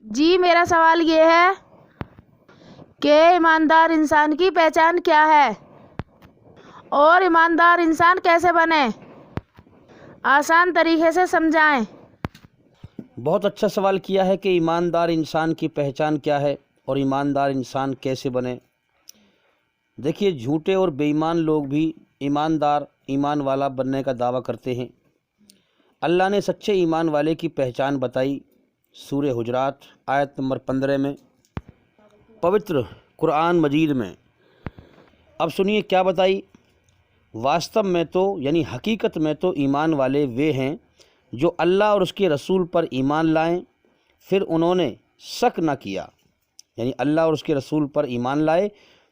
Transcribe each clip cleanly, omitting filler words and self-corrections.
جی میرا سوال یہ ہے کہ ایماندار انسان کی پہچان کیا ہے اور ایماندار انسان کیسے بنے؟ آسان طریقے سے سمجھائیں۔ بہت اچھا سوال کیا ہے کہ ایماندار انسان کی پہچان کیا ہے اور ایماندار انسان کیسے بنے۔ دیکھیے، جھوٹے اور بے ایمان لوگ بھی ایماندار ایمان والا بننے کا دعویٰ کرتے ہیں۔ اللہ نے سچے ایمان والے کی پہچان بتائی سورہ حجرات آیت نمبر 15 میں، پوتر قرآن مجید میں۔ اب سنیے کیا بتائی۔ واستو میں تو یعنی حقیقت میں تو ایمان والے وہ ہیں جو اللہ اور اس کے رسول پر ایمان لائیں، پھر انہوں نے شک نہ کیا، یعنی اللہ اور اس کے رسول پر ایمان لائے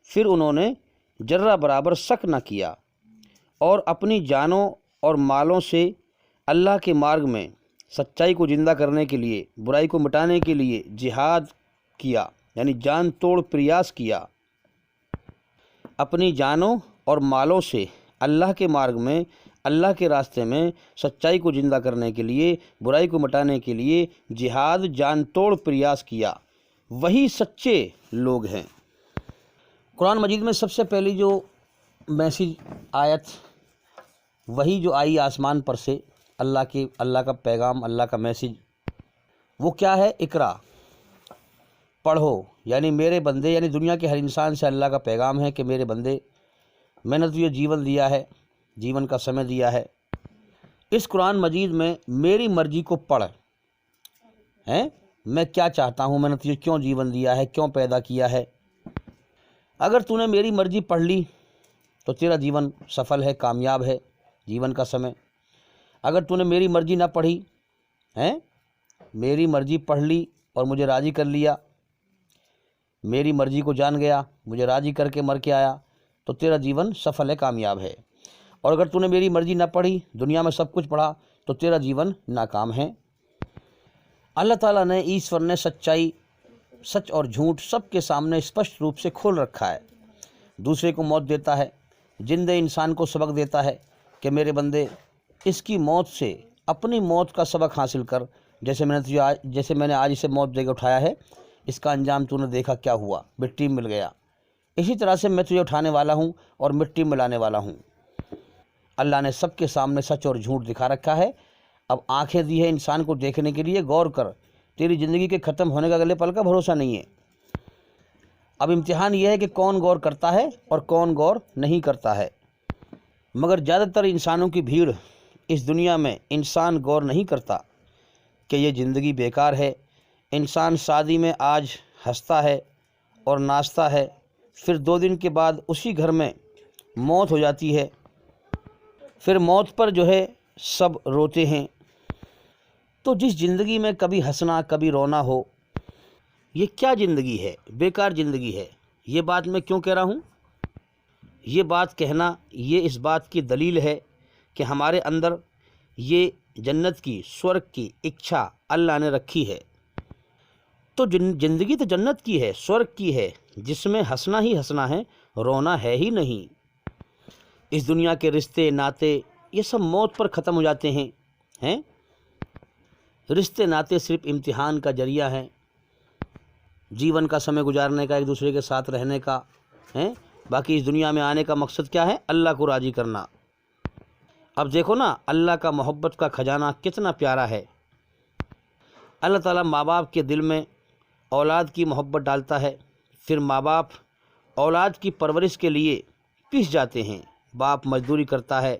پھر انہوں نے ذرہ برابر شک نہ کیا، اور اپنی جانوں اور مالوں سے اللہ کے مارگ میں سچائی کو زندہ کرنے کے لیے، برائی کو مٹانے کے لیے جہاد کیا، یعنی جان توڑ پریاس کیا۔ اپنی جانوں اور مالوں سے اللہ کے مارگ میں، اللہ کے راستے میں سچائی کو زندہ کرنے کے لیے، برائی کو مٹانے کے لیے جہاد، جان توڑ پریاس کیا، وہی سچے لوگ ہیں۔ قرآن مجید میں سب سے پہلی جو میسیج آیت وہی جو آئی آسمان پر سے، اللہ کا پیغام، اللہ کا میسیج، وہ کیا ہے؟ اقرا، پڑھو، یعنی میرے بندے، یعنی دنیا کے ہر انسان سے اللہ کا پیغام ہے کہ میرے بندے، میں نے تجھے جیون دیا ہے، جیون کا سمے دیا ہے، اس قرآن مجید میں میری مرضی کو پڑھ، میں کیا چاہتا ہوں، میں نے تجھے کیوں جیون دیا ہے، کیوں پیدا کیا ہے۔ اگر تو نے میری مرضی پڑھ لی تو تیرا جیون سفل ہے، کامیاب ہے، جیون کا سمے۔ اگر تو نے میری مرضی نہ پڑھی، میری مرضی پڑھ لی اور مجھے راضی کر لیا، میری مرضی کو جان گیا، مجھے راضی کر کے مر کے آیا، تو تیرا جیون سفل ہے، کامیاب ہے۔ اور اگر تو نے میری مرضی نہ پڑھی، دنیا میں سب کچھ پڑھا، تو تیرا جیون ناکام ہے۔ اللہ تعالیٰ نے، ایشور نے سچائی، سچ اور جھوٹ سب کے سامنے اسپشٹ روپ سے کھول رکھا ہے۔ دوسرے کو موت دیتا ہے، زندہ انسان کو سبق دیتا ہے کہ میرے بندے، اس کی موت سے اپنی موت کا سبق حاصل کر، جیسے میں نے آج اسے موت دے کے اٹھایا ہے، اس کا انجام تو نے دیکھا کیا ہوا، مٹی میں مل گیا، اسی طرح سے میں تجھے اٹھانے والا ہوں اور مٹی میں لانے والا ہوں۔ اللہ نے سب کے سامنے سچ اور جھوٹ دکھا رکھا ہے۔ اب آنکھیں دی ہے انسان کو دیکھنے کے لیے، غور کر، تیری زندگی کے ختم ہونے کا اگلے پل کا بھروسہ نہیں ہے۔ اب امتحان یہ ہے کہ کون غور کرتا ہے اور کون غور نہیں کرتا ہے، مگر زیادہ تر انسانوں کی بھیڑ اس دنیا میں، انسان غور نہیں کرتا کہ یہ زندگی بیکار ہے۔ انسان شادی میں آج ہنستا ہے اور ناچتا ہے، پھر 2 دن کے بعد اسی گھر میں موت ہو جاتی ہے، پھر موت پر سب روتے ہیں۔ تو جس زندگی میں کبھی ہنسنا کبھی رونا ہو، یہ کیا زندگی ہے؟ بیکار زندگی ہے۔ یہ بات میں کیوں کہہ رہا ہوں؟ یہ بات کہنا، یہ اس بات کی دلیل ہے کہ ہمارے اندر یہ جنت کی، سورگ کی اچھا اللہ نے رکھی ہے۔ تو زندگی تو جنت کی ہے، سورگ کی ہے، جس میں ہنسنا ہی ہنسنا ہے، رونا ہے ہی نہیں۔ اس دنیا کے رشتے ناتے یہ سب موت پر ختم ہو جاتے ہیں۔ رشتے ناتے صرف امتحان کا ذریعہ ہیں، جیون کا سمے گزارنے کا، ایک دوسرے کے ساتھ رہنے کا، باقی اس دنیا میں آنے کا مقصد کیا ہے؟ اللہ کو راضی کرنا۔ اب دیکھو نا، اللہ کا محبت کا خزانہ کتنا پیارا ہے۔ اللہ تعالیٰ ماں باپ کے دل میں اولاد کی محبت ڈالتا ہے، پھر ماں باپ اولاد کی پرورش کے لیے پس جاتے ہیں۔ باپ مزدوری کرتا ہے،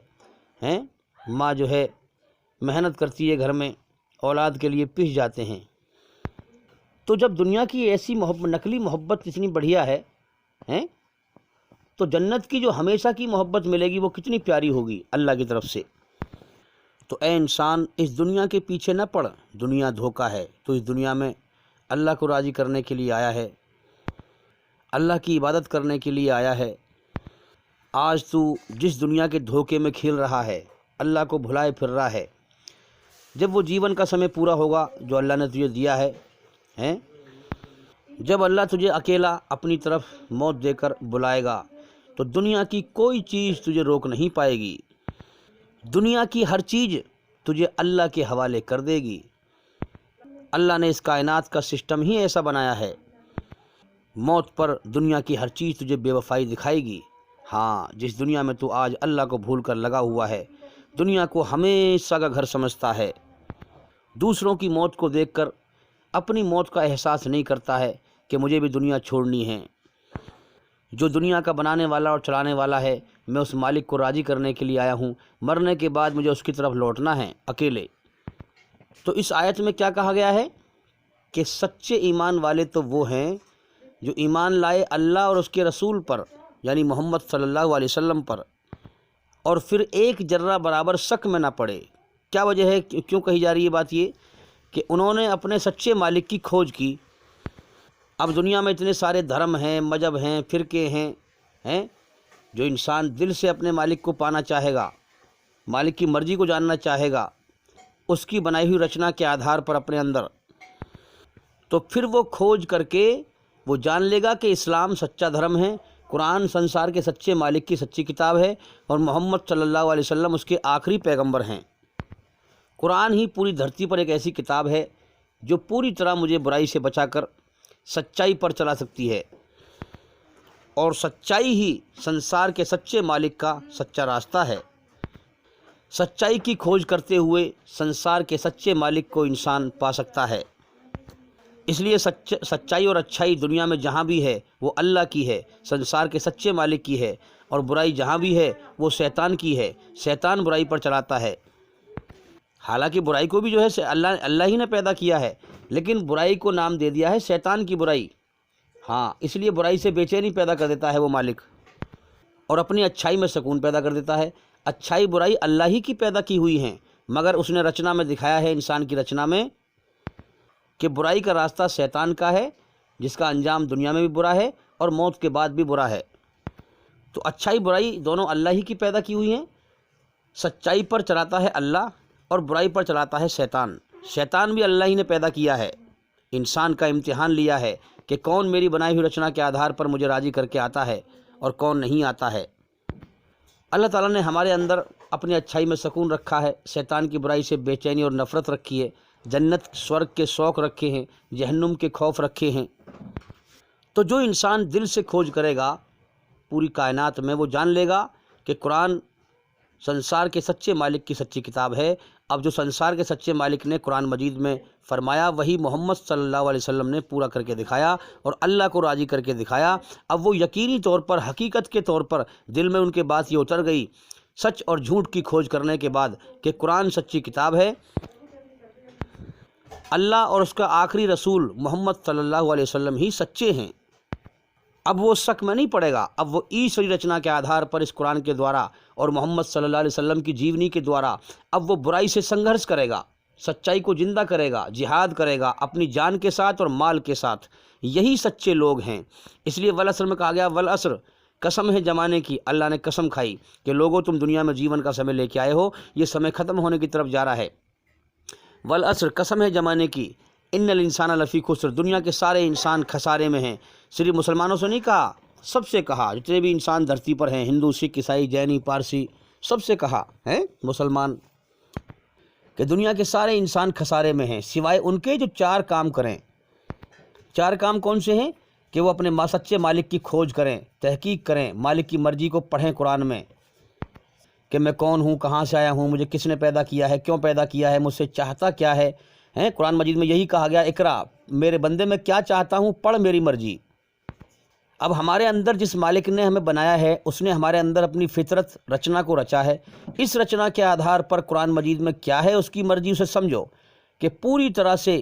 ماں محنت کرتی ہے گھر میں، اولاد کے لیے پس جاتے ہیں۔ تو جب دنیا کی ایسی محبت، نقلی محبت اتنی بڑھیا ہے، تو جنت کی جو ہمیشہ کی محبت ملے گی وہ کتنی پیاری ہوگی اللہ کی طرف سے۔ تو اے انسان، اس دنیا کے پیچھے نہ پڑ، دنیا دھوکہ ہے، تو اس دنیا میں اللہ کو راضی کرنے کے لیے آیا ہے، اللہ کی عبادت کرنے کے لیے آیا ہے۔ آج تو جس دنیا کے دھوکے میں کھیل رہا ہے، اللہ کو بھلائے پھر رہا ہے، جب وہ جیون کا سمے پورا ہوگا جو اللہ نے تجھے دیا ہے، جب اللہ تجھے اکیلا اپنی طرف موت دے کر بلائے گا، تو دنیا کی کوئی چیز تجھے روک نہیں پائے گی، دنیا کی ہر چیز تجھے اللہ کے حوالے کر دے گی۔ اللہ نے اس کائنات کا سسٹم ہی ایسا بنایا ہے، موت پر دنیا کی ہر چیز تجھے بے وفائی دکھائے گی۔ ہاں، جس دنیا میں تو آج اللہ کو بھول کر لگا ہوا ہے، دنیا کو ہمیشہ کا گھر سمجھتا ہے، دوسروں کی موت کو دیکھ کر اپنی موت کا احساس نہیں کرتا ہے کہ مجھے بھی دنیا چھوڑنی ہے۔ جو دنیا کا بنانے والا اور چلانے والا ہے، میں اس مالک کو راضی کرنے کے لیے آیا ہوں، مرنے کے بعد مجھے اس کی طرف لوٹنا ہے اکیلے۔ تو اس آیت میں کیا کہا گیا ہے کہ سچے ایمان والے تو وہ ہیں جو ایمان لائے اللہ اور اس کے رسول پر، یعنی محمد صلی اللہ علیہ وسلم پر، اور پھر ایک ذرہ برابر شک میں نہ پڑے۔ کیا وجہ ہے، کیوں کہی جا رہی ہے بات یہ کہ انہوں نے اپنے سچے مالک کی کھوج کی۔ اب دنیا میں اتنے سارے دھرم ہیں، مذہب ہیں، فرقے ہیں جو انسان دل سے اپنے مالک کو پانا چاہے گا، مالک کی مرضی کو جاننا چاہے گا، اس کی بنائی ہوئی رچنا کے آدھار پر اپنے اندر، تو پھر وہ کھوج کر کے وہ جان لے گا کہ اسلام سچا دھرم ہے، قرآن سنسار کے سچے مالک کی سچی کتاب ہے، اور محمد صلی اللہ علیہ وسلم اس کے آخری پیغمبر ہیں۔ قرآن ہی پوری دھرتی پر ایک ایسی کتاب ہے جو پوری طرح مجھے برائی سے بچا کر سچائی پر چلا سکتی ہے، اور سچائی ہی سنسار کے سچے مالک کا سچا راستہ ہے۔ سچائی کی کھوج کرتے ہوئے سنسار کے سچے مالک کو انسان پا سکتا ہے۔ اس لیے سچائی اور اچھائی دنیا میں جہاں بھی ہے وہ اللہ کی ہے، سنسار کے سچے مالک کی ہے، اور برائی جہاں بھی ہے وہ شیطان کی ہے، شیطان برائی پر چلاتا ہے۔ حالانکہ برائی کو بھی جو ہے اللہ ہی نے پیدا کیا ہے، لیکن برائی کو نام دے دیا ہے شیطان کی برائی۔ ہاں، اس لیے برائی سے بے چینی پیدا کر دیتا ہے وہ مالک، اور اپنی اچھائی میں سکون پیدا کر دیتا ہے۔ اچھائی برائی اللہ ہی کی پیدا کی ہوئی ہیں، مگر اس نے رچنا میں دکھایا ہے، انسان کی رچنا میں، کہ برائی کا راستہ شیطان کا ہے، جس کا انجام دنیا میں بھی برا ہے اور موت کے بعد بھی برا ہے۔ تو اچھائی برائی دونوں اللہ ہی کی پیدا کی ہوئی ہیں۔ سچائی پر چلاتا ہے اللہ اور برائی پر چلاتا ہے شیطان۔ شیطان بھی اللہ ہی نے پیدا کیا ہے، انسان کا امتحان لیا ہے کہ کون میری بنائی ہوئی رچنا کے آدھار پر مجھے راضی کر کے آتا ہے اور کون نہیں آتا ہے۔ اللہ تعالیٰ نے ہمارے اندر اپنی اچھائی میں سکون رکھا ہے، شیطان کی برائی سے بے چینی اور نفرت رکھی ہے، جنت سورگ کے شوق رکھے ہیں، جہنم کے خوف رکھے ہیں۔ تو جو انسان دل سے کھوج کرے گا پوری کائنات میں، وہ جان لے گا کہ قرآن سنسار کے سچے مالک کی سچی کتاب ہے۔ اب جو سنسار کے سچے مالک نے قرآن مجید میں فرمایا وہی محمد صلی اللہ علیہ وسلم نے پورا کر کے دکھایا اور اللہ کو راضی کر کے دکھایا۔ اب وہ یقینی طور پر، حقیقت کے طور پر دل میں ان کے بات یہ اتر گئی، سچ اور جھوٹ کی کھوج کرنے کے بعد، کہ قرآن سچی کتاب ہے، اللہ اور اس کا آخری رسول محمد صلی اللہ علیہ وسلم ہی سچے ہیں۔ اب وہ شک میں نہیں پڑے گا، اب وہ ایشوری رچنا کے آدھار پر اس قرآن کے دوارا اور محمد صلی اللہ علیہ وسلم کی جیونی کے دوارا اب وہ برائی سے سنگھرش کرے گا، سچائی کو زندہ کرے گا، جہاد کرے گا اپنی جان کے ساتھ اور مال کے ساتھ۔ یہی سچے لوگ ہیں۔ اس لیے والعصر میں کہا گیا والعصر، قسم ہے زمانے کی، اللہ نے قسم کھائی کہ لوگوں تم دنیا میں جیون کا سمے لے کے آئے ہو، یہ سمے ختم ہونے کی طرف جا رہا ہے۔ والعصر، قسم ہے زمانے کی، ان الانسان لفی خسر، دنیا کے سارے انسان خسارے میں ہیں۔ صرف مسلمانوں سے نہیں کہا، سب سے کہا، جتنے بھی انسان دھرتی پر ہیں، ہندو، سکھ، عیسائی، جینی، پارسی، سب سے کہا ہے مسلمان کہ دنیا کے سارے انسان خسارے میں ہیں، سوائے ان کے جو 4 کام کریں۔ 4 کام کون سے ہیں؟ کہ وہ اپنے سچے مالک کی کھوج کریں، تحقیق کریں، مالک کی مرضی کو پڑھیں قرآن میں، کہ میں کون ہوں، کہاں سے آیا ہوں، مجھے کس نے پیدا کیا ہے، کیوں پیدا کیا ہے، مجھ سے چاہتا کیا ہے۔ قرآن مجید میں یہی کہا گیا، اقرا، میرے بندے میں کیا چاہتا ہوں، پڑھ میری مرضی۔ اب ہمارے اندر جس مالک نے ہمیں بنایا ہے، اس نے ہمارے اندر اپنی فطرت رچنا کو رچا ہے، اس رچنا کے آدھار پر قرآن مجید میں کیا ہے اس کی مرضی، اسے سمجھو کہ پوری طرح سے،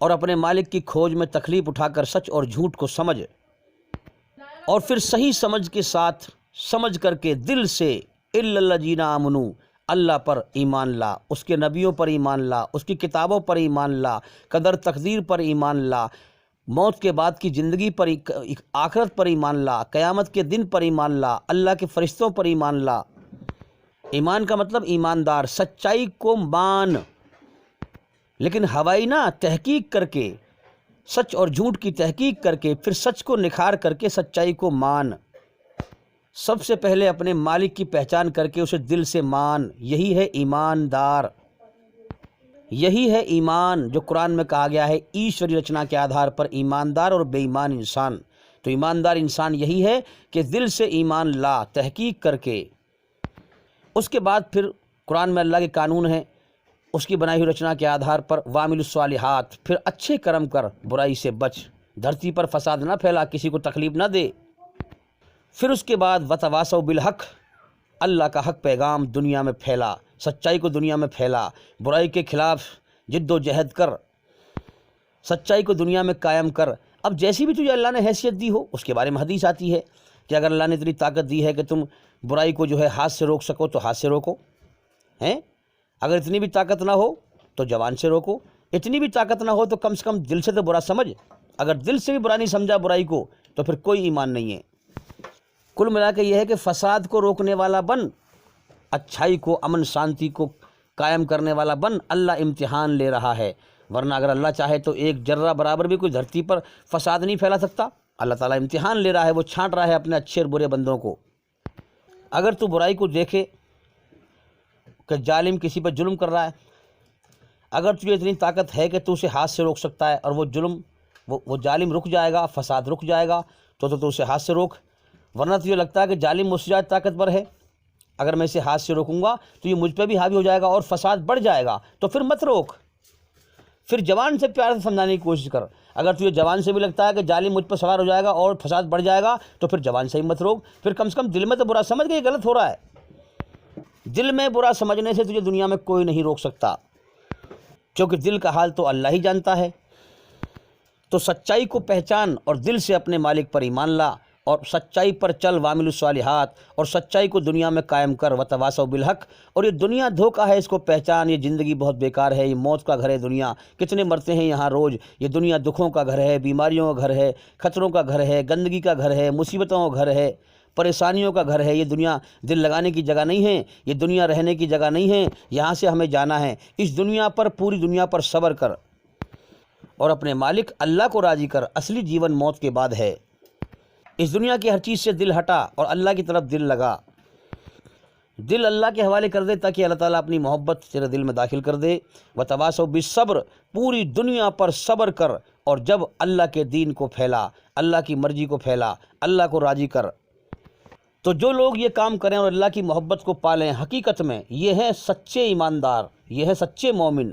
اور اپنے مالک کی کھوج میں تکلیف اٹھا کر سچ اور جھوٹ کو سمجھ، اور پھر صحیح سمجھ کے ساتھ سمجھ کر کے دل سے الا الذین آمنوا، اللہ پر ایمان لا، اس کے نبیوں پر ایمان لا، اس کی کتابوں پر ایمان لا، قدر تقدیر پر ایمان لا، موت کے بعد کی زندگی پر، آخرت پر ایمان لا، قیامت کے دن پر ایمان لا، اللہ کے فرشتوں پر ایمان لا۔ ایمان کا مطلب ایماندار، سچائی کو مان، لیکن ہوائی نہ، تحقیق کر کے، سچ اور جھوٹ کی تحقیق کر کے، پھر سچ کو نکھار کر کے سچائی کو مان۔ سب سے پہلے اپنے مالک کی پہچان کر کے اسے دل سے مان، یہی ہے ایماندار، یہی ہے ایمان جو قرآن میں کہا گیا ہے ایشوری رچنا کے آدھار پر ایماندار اور بے ایمان انسان۔ تو ایماندار انسان یہی ہے کہ دل سے ایمان لا، تحقیق کر کے۔ اس کے بعد پھر قرآن میں اللہ کے قانون ہیں، اس کی بنائی ہوئی رچنا کے آدھار پر وَعَمِلُوا الصَّالِحَاتِ، پھر اچھے کرم کر، برائی سے بچ، دھرتی پر فساد نہ پھیلا، کسی کو تکلیف نہ دے۔ پھر اس کے بعد وَتَوَاصَوْا بِالْحَقِّ، اللہ کا حق پیغام دنیا میں پھیلا، سچائی کو دنیا میں پھیلا، برائی کے خلاف جد و جہد کر، سچائی کو دنیا میں قائم کر۔ اب جیسی بھی تجھے اللہ نے حیثیت دی ہو، اس کے بارے میں حدیث آتی ہے کہ اگر اللہ نے اتنی طاقت دی ہے کہ تم برائی کو جو ہے ہاتھ سے روک سکو تو ہاتھ سے روکو، ہیں؟ اگر اتنی بھی طاقت نہ ہو تو زبان سے روکو، اتنی بھی طاقت نہ ہو تو کم سے کم دل سے تو برا سمجھ۔ اگر دل سے بھی برا نہیں سمجھا برائی کو تو پھر کوئی ایمان نہیں ہے۔ کل ملا کے یہ ہے کہ فساد کو روکنے والا بن، اچھائی کو، امن شانتی کو قائم کرنے والا بن۔ اللہ امتحان لے رہا ہے، ورنہ اگر اللہ چاہے تو ایک ذرہ برابر بھی کوئی دھرتی پر فساد نہیں پھیلا سکتا۔ اللہ تعالیٰ امتحان لے رہا ہے، وہ چھانٹ رہا ہے اپنے اچھے اور برے بندوں کو۔ اگر تو برائی کو دیکھے کہ ظالم کسی پر ظلم کر رہا ہے، اگر تجھے اتنی طاقت ہے کہ تو اسے ہاتھ سے روک سکتا ہے اور وہ ظلم، وہ ظالم رک جائے گا، فساد رک جائے گا، تو اسے ہاتھ سے روک۔ ورنہ تجھے لگتا ہے کہ ظالم مجھ سے زیادہ طاقتور ہے، اگر میں اسے ہاتھ سے روکوں گا تو یہ مجھ پہ بھی حاوی ہو جائے گا اور فساد بڑھ جائے گا، تو پھر مت روک۔ پھر زبان سے پیار سے سمجھانے کی کوشش کر۔ اگر تجھے زبان سے بھی لگتا ہے کہ ظالم مجھ پر سوار ہو جائے گا اور فساد بڑھ جائے گا تو پھر زبان سے ہی مت روک، پھر کم سے کم دل میں تو برا سمجھ کے یہ غلط ہو رہا ہے۔ دل میں برا سمجھنے سے تجھے دنیا میں کوئی نہیں روک سکتا، کیونکہ دل کا حال تو اللہ ہی جانتا ہے۔ تو سچائی کو پہچان اور دل سے اپنے مالک پر ایمان لا اور سچائی پر چل، وَعَمِلُوا الصَّالِحَاتِ، اور سچائی کو دنیا میں قائم کر، وَتَوَاصَوْا بِالْحَقِّ۔ اور یہ دنیا دھوکہ ہے، اس کو پہچان، یہ زندگی بہت بیکار ہے، یہ موت کا گھر ہے دنیا، کتنے مرتے ہیں یہاں روز۔ یہ دنیا دکھوں کا گھر ہے، بیماریوں کا گھر ہے، خطروں کا گھر ہے، گندگی کا گھر ہے، مصیبتوں کا گھر ہے، پریشانیوں کا گھر ہے۔ یہ دنیا دل لگانے کی جگہ نہیں ہے، یہ دنیا رہنے کی جگہ نہیں ہے، یہاں سے ہمیں جانا ہے۔ اس دنیا پر، پوری دنیا پر صبر کر اور اپنے مالک اللہ کو راضی کر۔ اصلی جیون موت کے بعد ہے۔ اس دنیا کی ہر چیز سے دل ہٹا اور اللہ کی طرف دل لگا، دل اللہ کے حوالے کر دے تاکہ اللہ تعالیٰ اپنی محبت تیرے دل میں داخل کر دے۔ وَتَوَاصَوْا بِالصَّبْرِ، پوری دنیا پر صبر کر، اور جب اللہ کے دین کو پھیلا، اللہ کی مرضی کو پھیلا، اللہ کو راضی کر۔ تو جو لوگ یہ کام کریں اور اللہ کی محبت کو پالیں، حقیقت میں یہ ہیں سچے ایماندار، یہ ہیں سچے مومن۔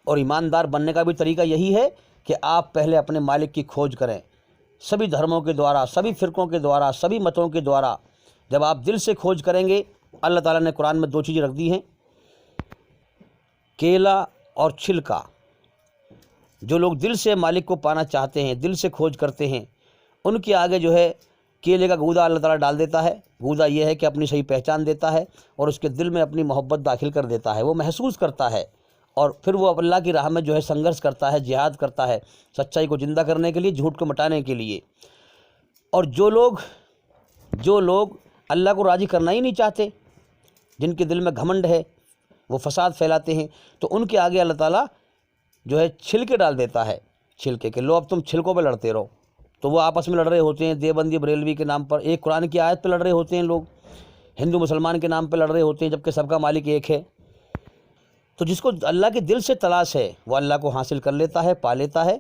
اور ایماندار بننے کا بھی طریقہ یہی ہے کہ آپ پہلے اپنے مالک کی کھوج کریں، سبھی دھرموں کے دوارا، سبھی فرقوں کے دوارا، سبھی متوں کے دوارا۔ جب آپ دل سے کھوج کریں گے، اللہ تعالیٰ نے قرآن میں دو چیزیں رکھ دی ہیں، کیلا اور چھلکا۔ جو لوگ دل سے مالک کو پانا چاہتے ہیں، دل سے کھوج کرتے ہیں، ان کے آگے جو ہے کیلے کا گودا اللہ تعالیٰ ڈال دیتا ہے۔ گودا یہ ہے کہ اپنی صحیح پہچان دیتا ہے اور اس کے دل میں اپنی محبت داخل کر دیتا ہے، وہ محسوس کرتا ہے، اور پھر وہ اللہ کی راہ میں جو ہے سنگھرش کرتا ہے، جہاد کرتا ہے، سچائی کو زندہ کرنے کے لیے، جھوٹ کو مٹانے کے لیے۔ اور جو لوگ اللہ کو راضی کرنا ہی نہیں چاہتے، جن کے دل میں گھمنڈ ہے، وہ فساد پھیلاتے ہیں، تو ان کے آگے اللہ تعالیٰ جو ہے چھلکے ڈال دیتا ہے، چھلکے کہ لو اب تم چھلکوں پہ لڑتے رہو۔ تو وہ آپس میں لڑ رہے ہوتے ہیں، دیوبندی بریلوی کے نام پر، ایک قرآن کی آیت پہ لڑ رہے ہوتے ہیں لوگ، ہندو مسلمان کے نام پہ لڑ رہے ہوتے ہیں، جبکہ سب کا مالک ایک ہے۔ تو جس کو اللہ کے دل سے تلاش ہے وہ اللہ کو حاصل کر لیتا ہے، پا لیتا ہے،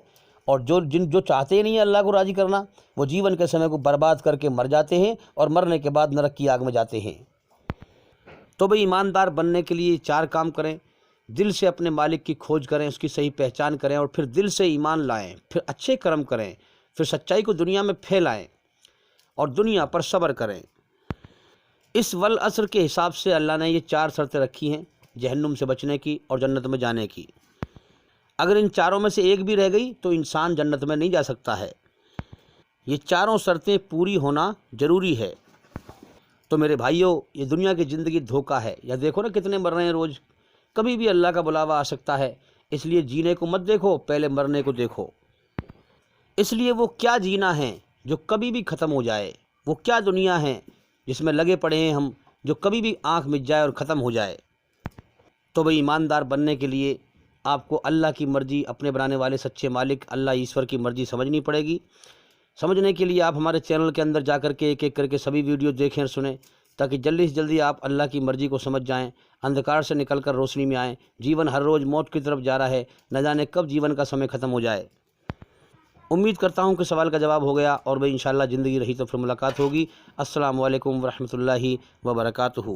اور جو چاہتے ہی نہیں ہیں اللہ کو راضی کرنا، وہ جیون کے سمے کو برباد کر کے مر جاتے ہیں اور مرنے کے بعد نرک کی آگ میں جاتے ہیں۔ تو بھئی ایماندار بننے کے لیے 4 کام کریں، دل سے اپنے مالک کی کھوج کریں، اس کی صحیح پہچان کریں، اور پھر دل سے ایمان لائیں، پھر اچھے کرم کریں، پھر سچائی کو دنیا میں پھیلائیں اور دنیا پر صبر کریں۔ اس والعصر کے حساب سے اللہ نے یہ 4 شرطیں رکھی ہیں جہنم سے بچنے کی اور جنت میں جانے کی۔ اگر ان 4 میں سے ایک بھی رہ گئی تو انسان جنت میں نہیں جا سکتا ہے۔ یہ 4 شرطیں پوری ہونا ضروری ہے۔ تو میرے بھائیوں، یہ دنیا کی زندگی دھوکہ ہے، یا دیکھو نا کتنے مر رہے ہیں روز، کبھی بھی اللہ کا بلاوا آ سکتا ہے، اس لیے جینے کو مت دیکھو، پہلے مرنے کو دیکھو۔ اس لیے وہ کیا جینا ہے جو کبھی بھی ختم ہو جائے، وہ کیا دنیا ہے جس میں لگے پڑے ہیں ہم، جو کبھی بھی آنکھ مچ جائے اور ختم ہو جائے۔ تو بھئی ایماندار بننے کے لیے آپ کو اللہ کی مرضی، اپنے بنانے والے سچے مالک اللہ ایشور کی مرضی سمجھنی پڑے گی، سمجھنے کے لیے آپ ہمارے چینل کے اندر جا کر کے ایک ایک کر کے سبھی ویڈیو دیکھیں اور سنیں، تاکہ جلدی سے جلدی آپ اللہ کی مرضی کو سمجھ جائیں، اندھکار سے نکل کر روشنی میں آئیں۔ جیون ہر روز موت کی طرف جا رہا ہے، نہ جانے کب جیون کا سمے ختم ہو جائے۔ امید کرتا ہوں کہ سوال کا جواب ہو گیا، اور بھائی انشاءاللہ زندگی رہی تو پھر ملاقات ہوگی۔ السلام علیکم ورحمۃ اللہ وبرکاتہ۔